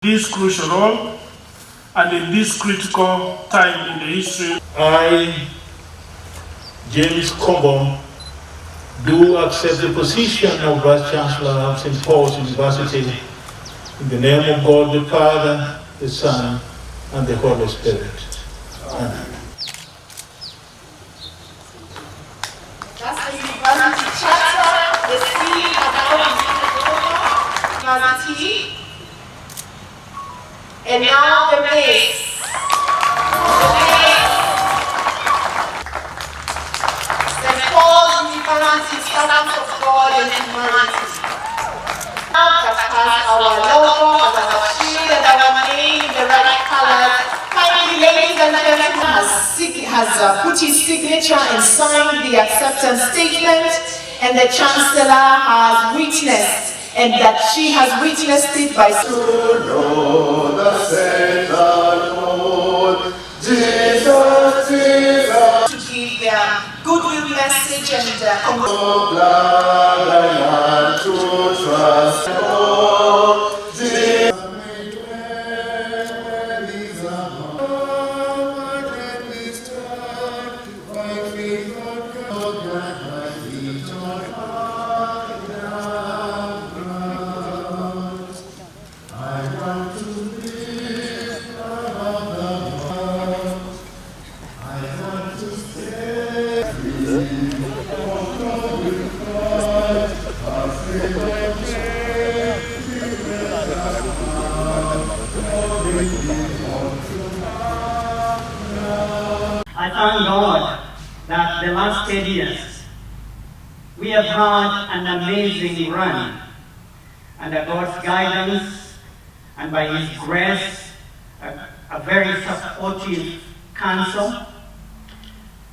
this crucial role and in this critical time in the history. I, James Cobo, do accept the position of Vice Chancellor of St. Paul's University in the name of God the Father, the Son, and the Holy Spirit. Amen. That's the University Charter, the seal has now been given over. University. And now the base. St. Paul's University, servants of God and humanity. That has our logo, our shield, and our name, the right colors. Finally, ladies and gentlemen, has put his signature and signed the acceptance statement, and the Chancellor has witnessed, and that she has witnessed it by to give their goodwill message and I thank God that the last 10 years we have had an amazing run under God's guidance and by His grace, a very supportive council,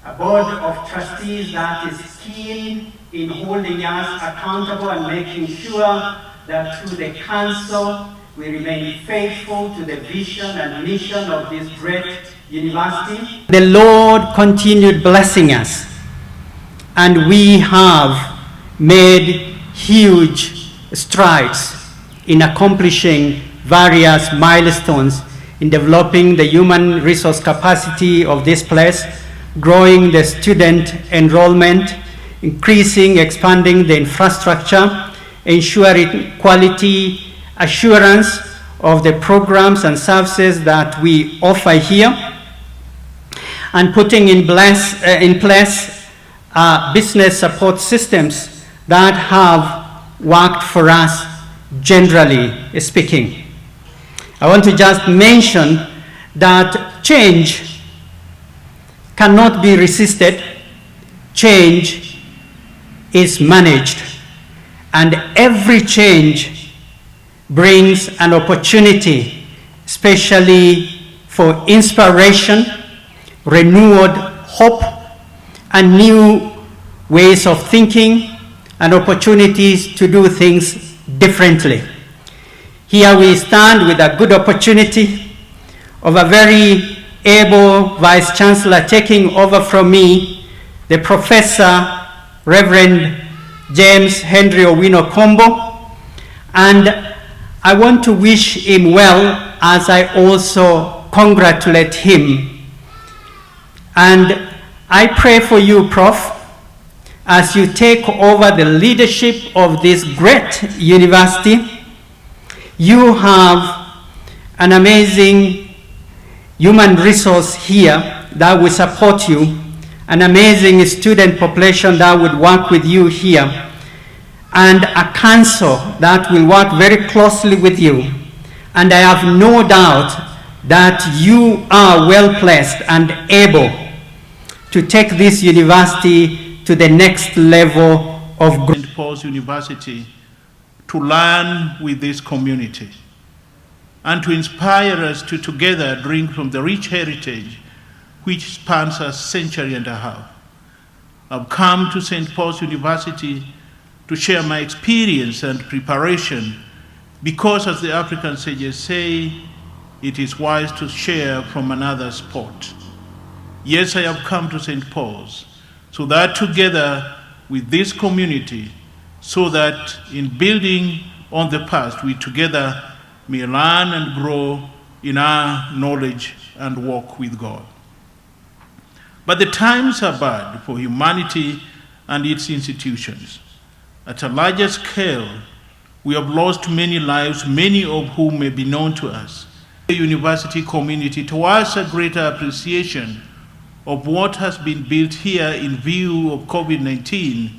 a board of trustees that is keen in holding us accountable and making sure that through the council we remain faithful to the vision and mission of this great university. The Lord continued blessing us, and we have made huge strides in accomplishing various milestones in developing the human resource capacity of this place, growing the student enrollment, expanding the infrastructure, ensuring quality assurance of the programs and services that we offer here, and putting in place business support systems that have worked for us, generally speaking. I want to just mention that change cannot be resisted. Change is managed, and every change brings an opportunity, especially for inspiration, renewed hope, and new ways of thinking, and opportunities to do things differently. Here we stand with a good opportunity of a very able Vice Chancellor taking over from me, the Professor Reverend James Henry Owino Kombo, and I want to wish him well, as I also congratulate him. And I pray for you, Prof, as you take over the leadership of this great university. You have an amazing human resource here that will support you, an amazing student population that would work with you here, and a council that will work very closely with you. And I have no doubt that you are well placed and able to take this university to the next level of growth. St. Paul's University to learn with this community and to inspire us to together drink from the rich heritage which spans a century and a half. I've come to St. Paul's University to share my experience and preparation because, as the African sages say, it is wise to share from another's pot. Yes, I have come to St. Paul's so that together with this community, so that in building on the past, we together may learn and grow in our knowledge and walk with God. But the times are bad for humanity and its institutions. At a larger scale, we have lost many lives, many of whom may be known to us. The university community, towards a greater appreciation of what has been built here in view of COVID-19,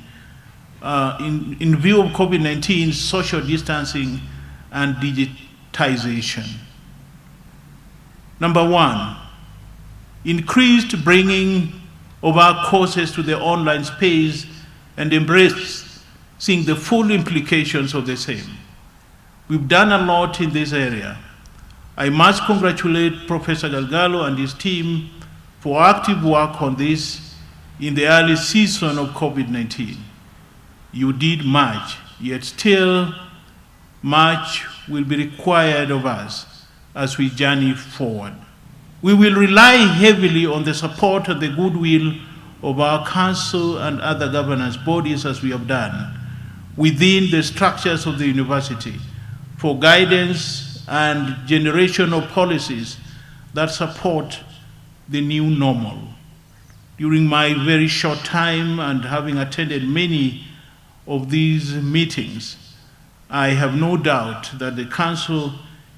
in view of COVID-19, social distancing and digitization. Number one, increased bringing of our courses to the online space and embracing the full implications of the same. We've done a lot in this area. I must congratulate Professor Galgalo and his team for active work on this in the early season of COVID-19. You did much, yet still much will be required of us as we journey forward. We will rely heavily on the support and the goodwill of our council and other governance bodies, as we have done, within the structures of the university for guidance and generation of policies that support the new normal. During my very short time and having attended many of these meetings, I have no doubt that the council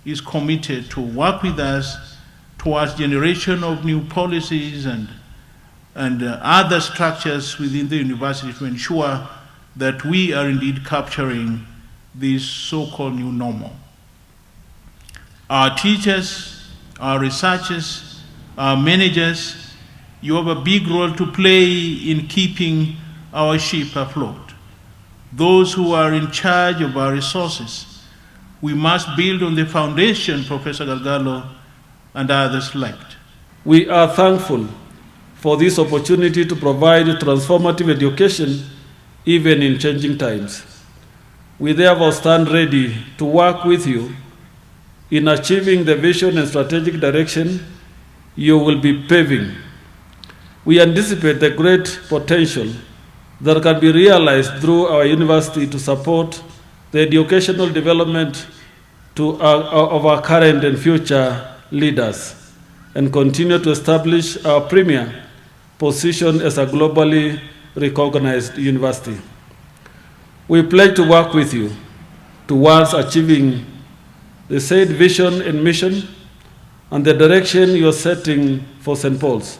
is committed to work with us towards generation of new policies and other structures within the university to ensure that we are indeed capturing this so-called new normal. Our teachers, our researchers, our managers, you have a big role to play in keeping our ship afloat. Those who are in charge of our resources, we must build on the foundation Professor Galgalo and others lacked. We are thankful for this opportunity to provide transformative education even in changing times. We therefore stand ready to work with you in achieving the vision and strategic direction you will be paving. We anticipate the great potential that can be realized through our university to support the educational development of our current and future leaders and continue to establish our premier position as a globally recognized university. We pledge to work with you towards achieving the said vision and mission and the direction you are setting for St. Paul's.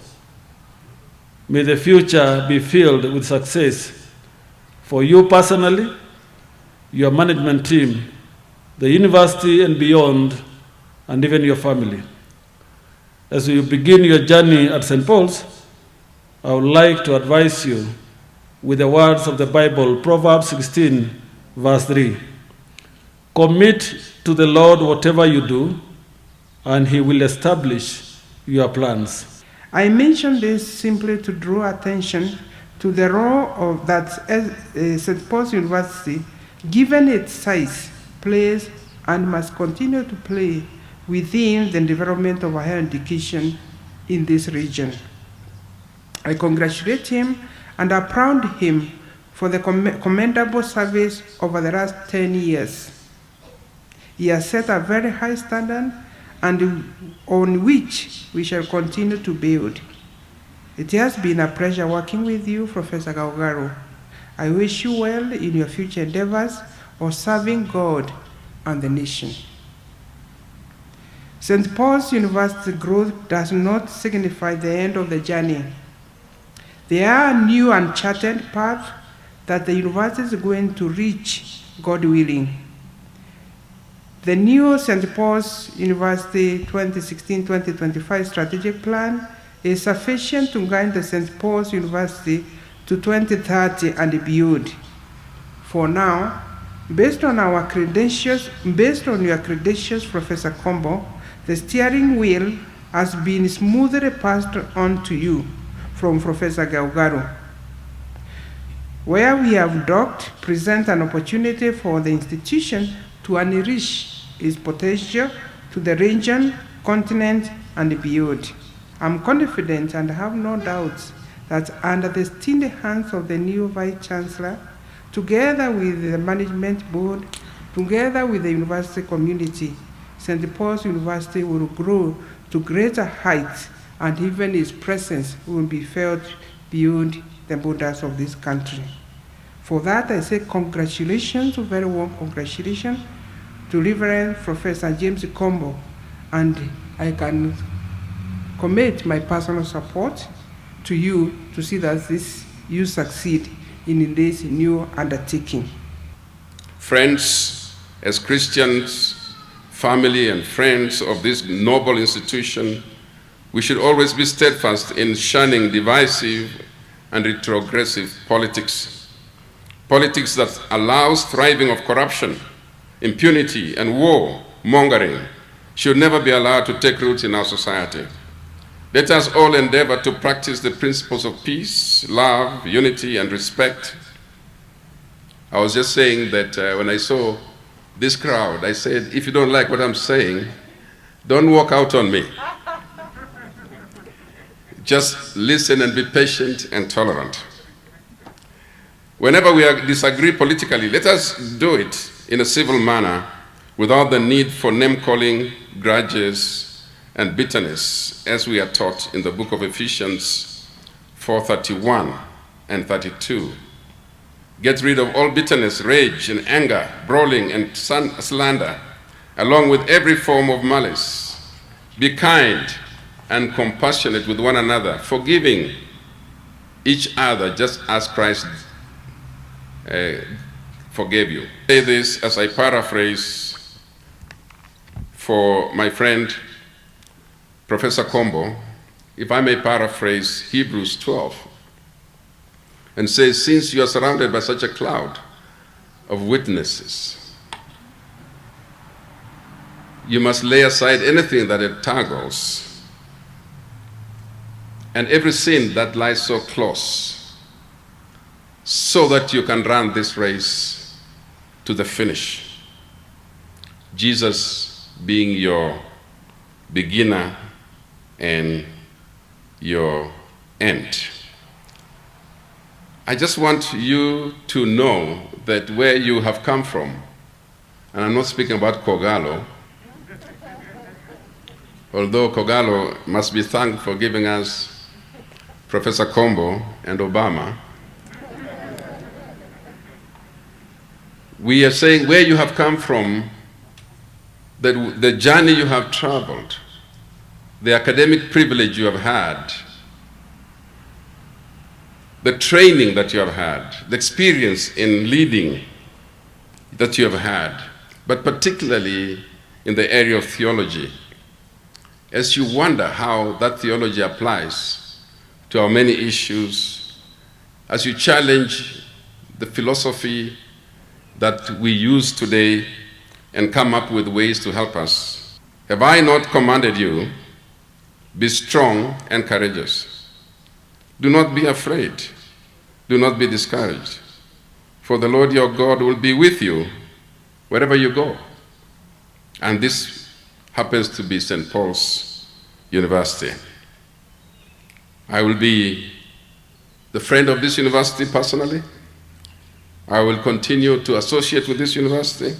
May the future be filled with success for you personally, your management team, the university and beyond, and even your family. As you begin your journey at St. Paul's, I would like to advise you with the words of the Bible, Proverbs 16, verse 3. Commit to the Lord whatever you do, and he will establish your plans. I mention this simply to draw attention to the role that St. Paul's University, given its size, plays and must continue to play within the development of higher education in this region. I congratulate him and applaud him for the commendable service over the last 10 years. He has set a very high standard and on which we shall continue to build. It has been a pleasure working with you, Professor Galgalo. I wish you well in your future endeavors of serving God and the nation. St. Paul's University growth does not signify the end of the journey. There are new uncharted paths that the university is going to reach, God willing. The new St. Paul's University 2016-2025 strategic plan is sufficient to guide the St. Paul's University to 2030 and beyond. For now, based on your credentials, Professor Kombo, the steering wheel has been smoothly passed on to you from Professor Galgalo. Where we have docked, present an opportunity for the institution to unleash its potential to the region, continent, and beyond. I'm confident and have no doubts that under the steady hands of the new Vice-Chancellor, together with the management board, together with the university community, St. Paul's University will grow to greater heights, and even its presence will be felt beyond the borders of this country. For that, I say congratulations, very warm congratulations to Reverend Professor James Kombo, and I can commit my personal support to you to see that you succeed in this new undertaking. Friends, as Christians, family and friends of this noble institution, we should always be steadfast in shunning divisive and retrogressive politics. Politics that allows thriving of corruption, impunity, and war-mongering should never be allowed to take root in our society. Let us all endeavor to practice the principles of peace, love, unity, and respect. I was just saying that when I saw this crowd, I said, if you don't like what I'm saying, don't walk out on me. Just listen and be patient and tolerant. Whenever we disagree politically, let us do it in a civil manner without the need for name-calling, grudges, and bitterness, as we are taught in the book of Ephesians 4:31 and 32. Get rid of all bitterness, rage, and anger, brawling, and slander, along with every form of malice. Be kind and compassionate with one another, forgiving each other just as Christ forgave you. I say this as I paraphrase for my friend Professor Kombo, if I may paraphrase Hebrews 12, and say, since you are surrounded by such a cloud of witnesses, you must lay aside anything that entangles and every sin that lies so close, so that you can run this race to the finish. Jesus being your beginner and your end. I just want you to know that where you have come from, and I'm not speaking about Kogalo, although Kogalo must be thanked for giving us Professor Kombo and Obama. We are saying where you have come from, that the journey you have traveled, the academic privilege you have had, the training that you have had, the experience in leading that you have had, but particularly in the area of theology, as you wonder how that theology applies to our many issues, as you challenge the philosophy that we use today and come up with ways to help us. Have I not commanded you? Be strong and courageous. Do not be afraid. Do not be discouraged. For the Lord your God will be with you wherever you go. And this happens to be St. Paul's University. I will be the friend of this university personally. I will continue to associate with this university.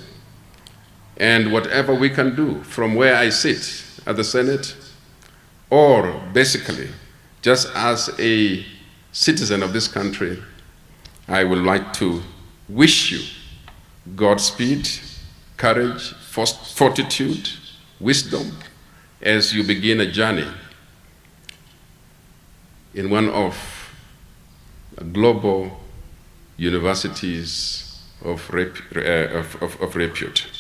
And whatever we can do from where I sit at the Senate, or basically just as a citizen of this country, I would like to wish you Godspeed, courage, fortitude, wisdom, as you begin a journey in one of global universities of repute.